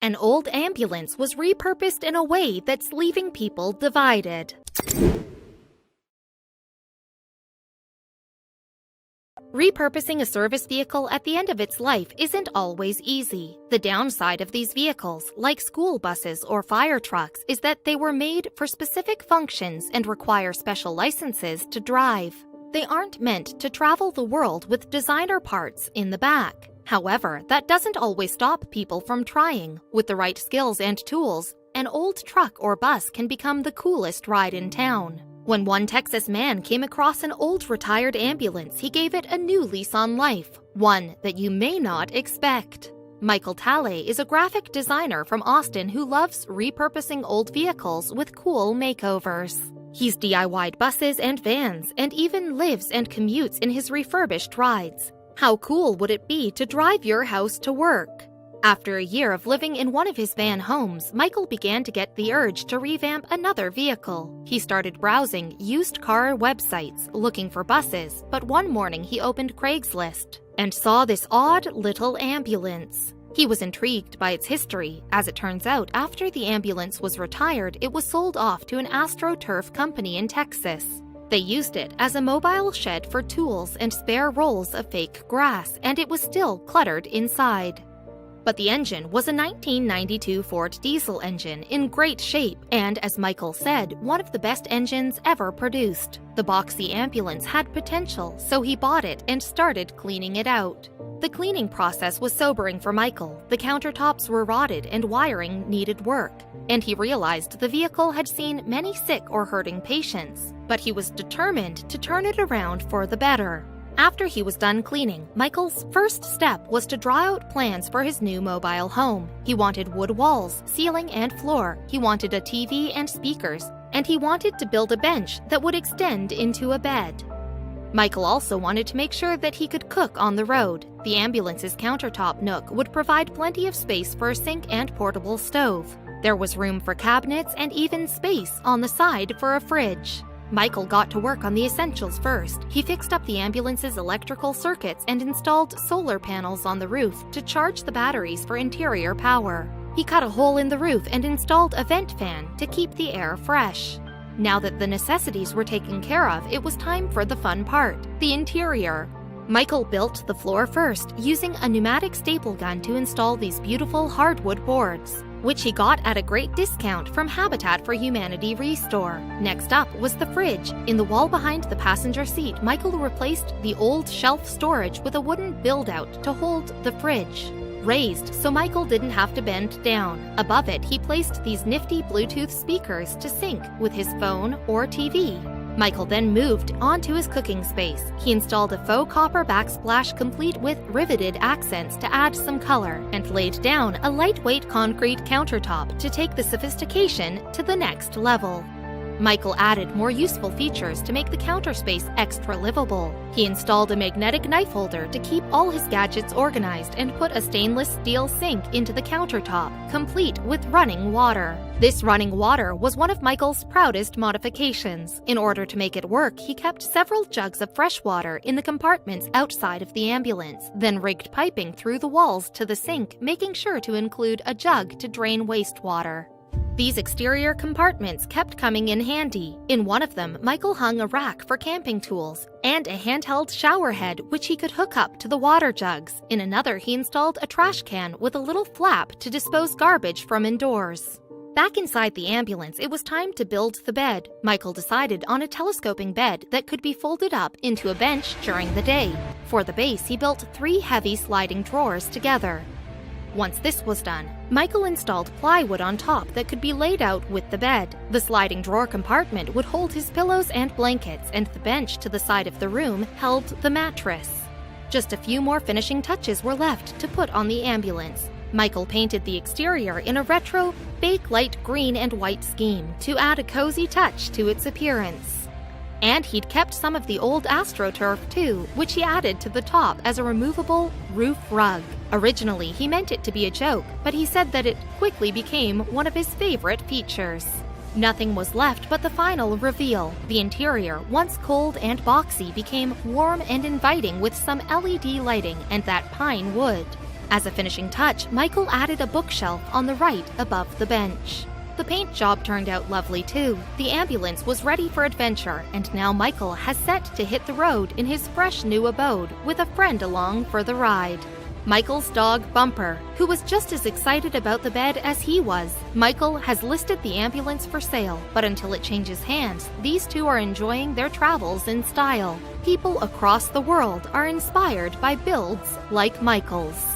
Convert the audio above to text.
An old ambulance was repurposed in a way that's leaving people divided. Repurposing a service vehicle at the end of its life isn't always easy. The downside of these vehicles, like school buses or fire trucks, is that they were made for specific functions and require special licenses to drive. They aren't meant to travel the world with designer parts in the back. However, that doesn't always stop people from trying. With the right skills and tools, an old truck or bus can become the coolest ride in town. When one Texas man came across an old retired ambulance, he gave it a new lease on life, one that you may not expect. Michael Talley is a graphic designer from Austin who loves repurposing old vehicles with cool makeovers. He's DIY'd buses and vans and even lives and commutes in his refurbished rides. How cool would it be to drive your house to work? After a year of living in one of his van homes, Michael began to get the urge to revamp another vehicle. He started browsing used car websites, looking for buses, but one morning he opened Craigslist and saw this odd little ambulance. He was intrigued by its history. As it turns out, after the ambulance was retired, it was sold off to an AstroTurf company in Texas. They used it as a mobile shed for tools and spare rolls of fake grass, and it was still cluttered inside. But the engine was a 1992 Ford diesel engine in great shape and, as Michael said, one of the best engines ever produced. The boxy ambulance had potential, so he bought it and started cleaning it out. The cleaning process was sobering for Michael. The countertops were rotted and wiring needed work, and he realized the vehicle had seen many sick or hurting patients, but he was determined to turn it around for the better. After he was done cleaning, Michael's first step was to draw out plans for his new mobile home. He wanted wood walls, ceiling, and floor. He wanted a TV and speakers, and he wanted to build a bench that would extend into a bed. Michael also wanted to make sure that he could cook on the road. The ambulance's countertop nook would provide plenty of space for a sink and portable stove. There was room for cabinets and even space on the side for a fridge. Michael got to work on the essentials first. He fixed up the ambulance's electrical circuits and installed solar panels on the roof to charge the batteries for interior power. He cut a hole in the roof and installed a vent fan to keep the air fresh. Now that the necessities were taken care of, it was time for the fun part, the interior. Michael built the floor first, using a pneumatic staple gun to install these beautiful hardwood boards, which he got at a great discount from Habitat for Humanity Restore. Next up was the fridge. In the wall behind the passenger seat, Michael replaced the old shelf storage with a wooden build-out to hold the fridge, raised so Michael didn't have to bend down. Above it, he placed these nifty Bluetooth speakers to sync with his phone or TV. Michael then moved on to his cooking space. He installed a faux copper backsplash complete with riveted accents to add some color, and laid down a lightweight concrete countertop to take the sophistication to the next level. Michael added more useful features to make the counter space extra livable. He installed a magnetic knife holder to keep all his gadgets organized and put a stainless steel sink into the countertop, complete with running water. This running water was one of Michael's proudest modifications. In order to make it work, he kept several jugs of fresh water in the compartments outside of the ambulance, then rigged piping through the walls to the sink, making sure to include a jug to drain wastewater. These exterior compartments kept coming in handy. In one of them, Michael hung a rack for camping tools and a handheld shower head which he could hook up to the water jugs. In another, he installed a trash can with a little flap to dispose garbage from indoors. Back inside the ambulance, it was time to build the bed. Michael decided on a telescoping bed that could be folded up into a bench during the day. For the base, he built 3 heavy sliding drawers together. Once this was done, Michael installed plywood on top that could be laid out with the bed. The sliding drawer compartment would hold his pillows and blankets, and the bench to the side of the room held the mattress. Just a few more finishing touches were left to put on the ambulance. Michael painted the exterior in a retro, fake light green and white scheme to add a cozy touch to its appearance. And he'd kept some of the old AstroTurf too, which he added to the top as a removable roof rug. Originally, he meant it to be a joke, but he said that it quickly became one of his favorite features. Nothing was left but the final reveal. The interior, once cold and boxy, became warm and inviting with some LED lighting and that pine wood. As a finishing touch, Michael added a bookshelf on the right above the bench. The paint job turned out lovely too. The ambulance was ready for adventure, and now Michael has set to hit the road in his fresh new abode with a friend along for the ride. Michael's dog, Bumper, who was just as excited about the bed as he was. Michael has listed the ambulance for sale, but until it changes hands, these two are enjoying their travels in style. People across the world are inspired by builds like Michael's.